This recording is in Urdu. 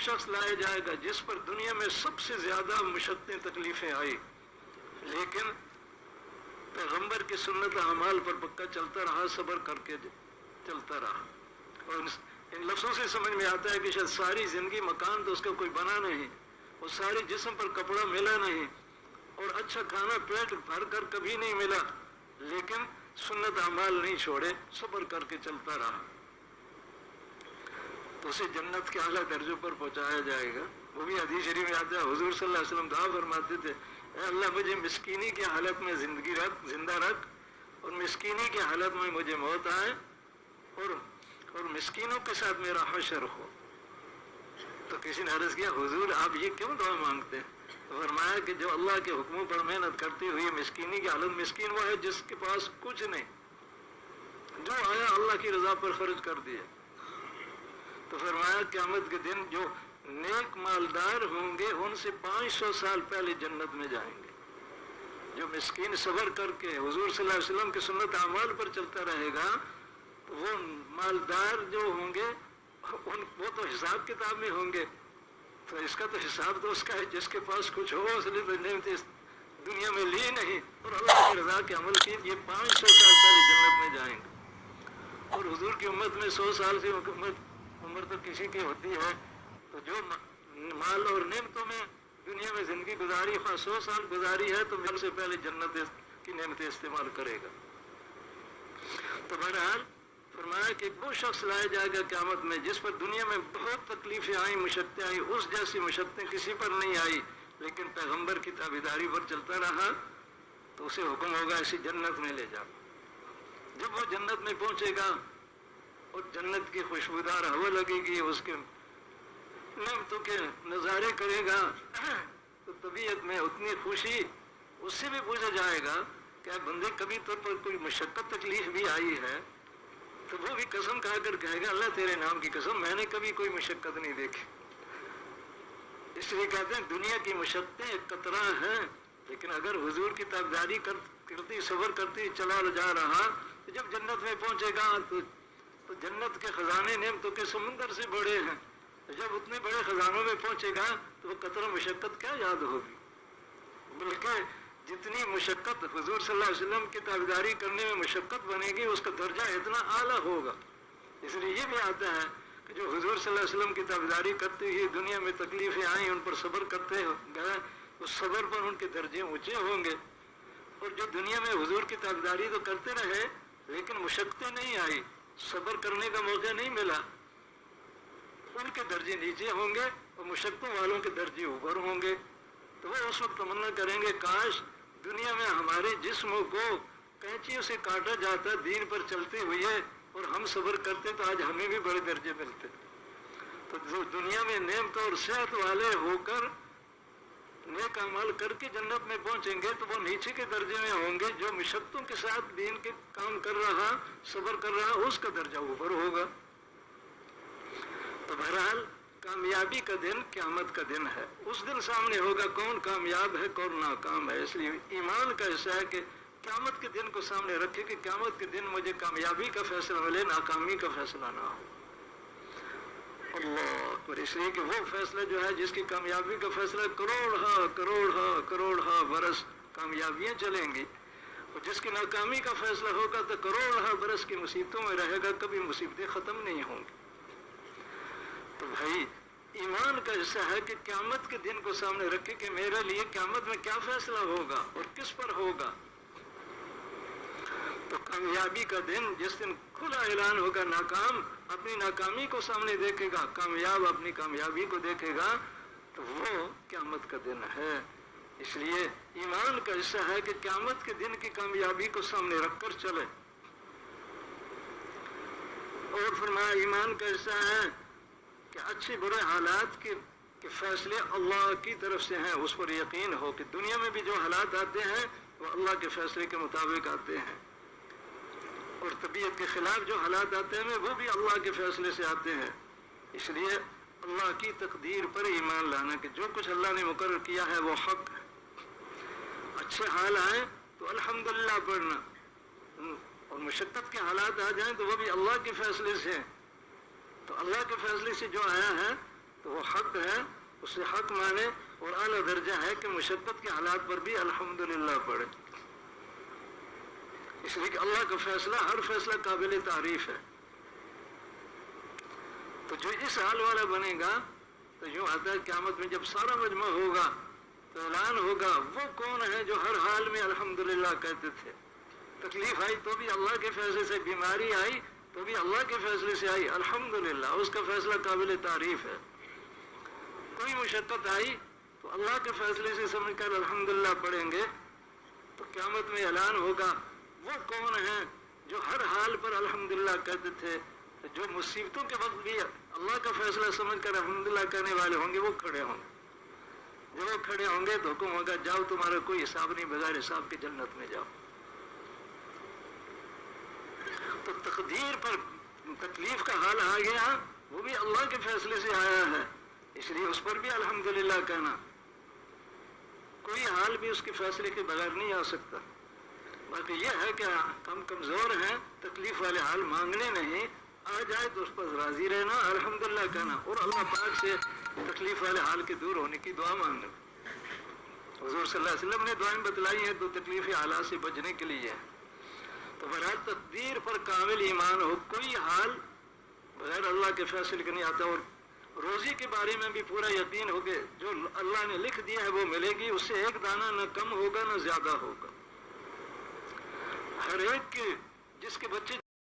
شخص لایا جائے گا جس پر دنیا میں سب سے زیادہ مشقتیں تکلیفیں آئی، لیکن پیغمبر کی سنت اعمال پر پکا چلتا رہا، صبر کر کے چلتا رہا۔ اور ان لفظوں سے سمجھ میں آتا ہے کہ شاید ساری زندگی مکان تو اس کا کوئی بنا نہیں، اور سارے جسم پر کپڑا ملا نہیں، اور اچھا کھانا پیٹ بھر کر کبھی نہیں ملا، لیکن سنت اعمال نہیں چھوڑے، صبر کر کے چلتا رہا، تو اسے جنت کے اعلیٰ درجوں پر پہنچایا جائے گا۔ وہ بھی حدیث شریف میں آتا ہے، حضور صلی اللہ علیہ وسلم دعا فرماتے تھے، اے اللہ مجھے مسکینی کی حالت میں زندہ رکھ، اور مسکینی کی حالت میں مجھے موت آئے، اور مسکینوں کے ساتھ میرا حشر ہو۔ تو کسی نے عرض کیا، حضور آپ یہ کیوں دعا مانگتے ہیں؟ تو فرمایا کہ جو اللہ کے حکموں پر محنت کرتی ہوئی مسکینی کی حالت، مسکین وہ ہے جس کے پاس کچھ نہیں، جو آیا اللہ کی رضا پر خرچ کر دیا۔ تو فرمایا قیامت کے دن جو نیک مالدار ہوں گے ان سے 500 سال پہلے جنت میں جائیں گے۔ جو مسکین صبر کر کے حضور صلی اللہ علیہ وسلم کے سنت اعمال پر چلتا رہے گا، تو وہ مالدار جو ہوں گے وہ تو حساب کتاب میں ہوں گے، تو اس کا تو حساب تو اس کا ہے جس کے پاس کچھ ہو، اس لیے تو نعمتیں دنیا میں لی نہیں اور اللہ کی رضا کے عمل کی، یہ 500 سال پہلے جنت میں جائیں گے۔ اور حضور کی امت میں 100 سال سے عمر تو کسی کی ہوتی ہے، تو جو مال اور نعمتوں میں دنیا میں زندگی گزاری، 100 سال گزاری ہے، تو سب سے پہلے جنت کی نعمتیں استعمال کرے گا۔ تو بہرحال فرمایا کہ وہ شخص لایا جائے گا قیامت میں جس پر دنیا میں بہت تکلیفیں آئیں، مشقتیں آئیں، اس جیسی مشقتیں کسی پر نہیں آئی، لیکن پیغمبر کی تابعداری پر چلتا رہا، تو اسے حکم ہوگا اسے جنت میں لے جاؤ۔ جب وہ جنت میں پہنچے گا اور جنت کی خوشبودار ہوا لگے گی، اس کے نعمتوں کے نظارے کرے گا، تو طبیعت میں اتنی خوشی، اس سے بھی پوچھا جائے گا کہ بندے کبھی تو پر کوئی مشقت تکلیف بھی آئی ہے؟ تو وہ بھی قسم کھا کر کہے گا، اللہ تیرے نام کی قسم میں نے کبھی کوئی مشقت نہیں دیکھی۔ اس لیے کہتے ہیں دنیا کی مشقتیں ایک قطرہ ہیں، لیکن اگر حضور کی تابعداری کرتی صبر کرتی چلا جا رہا، تو جب جنت میں پہنچے گا تو جنت کے خزانے نعمتوں کے سمندر سے بڑے ہیں، جب اتنے بڑے خزانوں میں پہنچے گا تو وہ قطرہ مشقت کیا یاد ہوگی، بلکہ جتنی مشقت حضور صلی اللہ علیہ وسلم کی تابعداری کرنے میں مشقت بنے گی، اس کا درجہ اتنا اعلیٰ ہوگا۔ اس لیے یہ بھی آتا ہے کہ جو حضور صلی اللہ علیہ وسلم کی تابعداری کرتے ہوئے دنیا میں تکلیفیں آئیں، ان پر صبر کرتے گئے، اس صبر پر ان کے درجے اونچے ہوں گے، اور جو دنیا میں حضور کی تابعداری تو کرتے رہے لیکن مشقتیں نہیں آئی، صبر کرنے کا موقع نہیں ملا، ان کے درجے نیچے ہوں گے اور مشقتوں والوں کے درجے اوپر ہوں گے۔ تو وہ اس وقت تمنا کریں گے کاش دنیا میں ہمارے جسموں کو کینچیوں سے کاٹا جاتا دین پر چلتے ہوئے، اور ہم صبر کرتے تو آج ہمیں بھی بڑے درجے ملتے۔ تو جو دنیا میں نعمت اور صحت والے ہو کر نیک اعمال کر کے جنت میں پہنچیں گے، تو وہ نیچے کے درجے میں ہوں گے، جو مشقتوں کے ساتھ دین کے کام کر رہا، صبر کر رہا، اس کا درجہ اوپر ہوگا۔ تو بہرحال کامیابی کا دن قیامت کا دن ہے، اس دن سامنے ہوگا کون کامیاب ہے کون ناکام ہے۔ اس لیے ایمان کا حصہ ہے کہ قیامت کے دن کو سامنے رکھے کہ قیامت کے دن مجھے کامیابی کا فیصلہ ملے، ناکامی کا فیصلہ نہ ہو۔ اللہ اکبر۔ اس لیے کہ وہ فیصلہ جو ہے جس کی کامیابی کا فیصلہ کروڑ برس کامیابیاں چلیں گی، اور جس کی ناکامی کا فیصلہ ہوگا تو کروڑ برس کی مصیبتوں میں رہے گا، کبھی مصیبتیں ختم نہیں ہوں گی۔ تو بھائی ایمان کا حصہ ہے کہ قیامت کے دن کو سامنے رکھے کہ میرے لیے قیامت میں کیا فیصلہ ہوگا اور کس پر ہوگا۔ تو کامیابی کا دن جس دن کھلا اعلان ہوگا، ناکام اپنی ناکامی کو سامنے دیکھے گا، کامیاب اپنی کامیابی کو دیکھے گا، تو وہ قیامت کا دن ہے۔ اس لیے ایمان کا حصہ ہے کہ قیامت کے دن کی کامیابی کو سامنے رکھ کر چلے۔ اور فرمایا ایمان کا حصہ ہے کہ اچھے برے حالات کے فیصلے اللہ کی طرف سے ہیں، اس پر یقین ہو کہ دنیا میں بھی جو حالات آتے ہیں وہ اللہ کے فیصلے کے مطابق آتے ہیں، اور طبیعت کے خلاف جو حالات آتے ہیں وہ بھی اللہ کے فیصلے سے آتے ہیں۔ اس لیے اللہ کی تقدیر پر ایمان لانا کہ جو کچھ اللہ نے مقرر کیا ہے وہ حق ہے۔ اچھے حال آئیں تو الحمدللہ پڑھنا، اور مشقت کے حالات آ جائیں تو وہ بھی اللہ کے فیصلے سے، تو اللہ کے فیصلے سے جو آیا ہے تو وہ حق ہے، اسے حق مانے، اور اعلیٰ درجہ ہے کہ مشقت کے حالات پر بھی الحمدللہ پڑھے، اس لیے کہ اللہ کا فیصلہ ہر فیصلہ قابل تعریف ہے۔ تو جو اس حال والا بنے گا، تو یوں آتا ہے قیامت میں جب سارا مجمع ہوگا تو اعلان ہوگا وہ کون ہے جو ہر حال میں الحمدللہ کہتے تھے، تکلیف آئی تو بھی اللہ کے فیصلے سے، بیماری آئی تو بھی اللہ کے فیصلے سے آئی، الحمدللہ اس کا فیصلہ قابل تعریف ہے۔ کوئی مشقت آئی تو اللہ کے فیصلے سے سمجھ کر الحمدللہ پڑھیں گے، تو قیامت میں اعلان ہوگا وہ کون ہے جو ہر حال پر الحمدللہ کہتے تھے۔ جو مصیبتوں کے وقت بھی اللہ کا فیصلہ سمجھ کر الحمدللہ کہنے والے ہوں گے وہ کھڑے ہوں گے، جب وہ کھڑے ہوں گے تو حکم ہوگا جاؤ تمہارا کوئی حساب نہیں، بغیر حساب کے جنت میں جاؤ۔ تو تقدیر پر تکلیف کا حال آ گیا، وہ بھی اللہ کے فیصلے سے آیا ہے، اس لیے اس پر بھی الحمدللہ کہنا، کوئی حال بھی اس کے فیصلے کے بغیر نہیں آ سکتا۔ باقی یہ ہے کہ ہم کمزور ہیں، تکلیف والے حال مانگنے نہیں، آ جائے تو اس پر راضی رہنا، الحمدللہ کہنا، اور اللہ پاک سے تکلیف والے حال کے دور ہونے کی دعا مانگنا۔ حضور صلی اللہ علیہ وسلم نے دعائیں بتلائی ہیں تو تکلیفی حالات سے بچنے کے لیے ہے۔ تو بہرحال تقدیر پر کامل ایمان ہو، کوئی حال بغیر اللہ کے فیصلے کے نہیں آتا، اور روزی کے بارے میں بھی پورا یقین ہو کہ جو اللہ نے لکھ دیا ہے وہ ملے گی، اس سے ایک دانہ نہ کم ہوگا نہ زیادہ ہوگا۔ ہر ایک کے جس کے بچے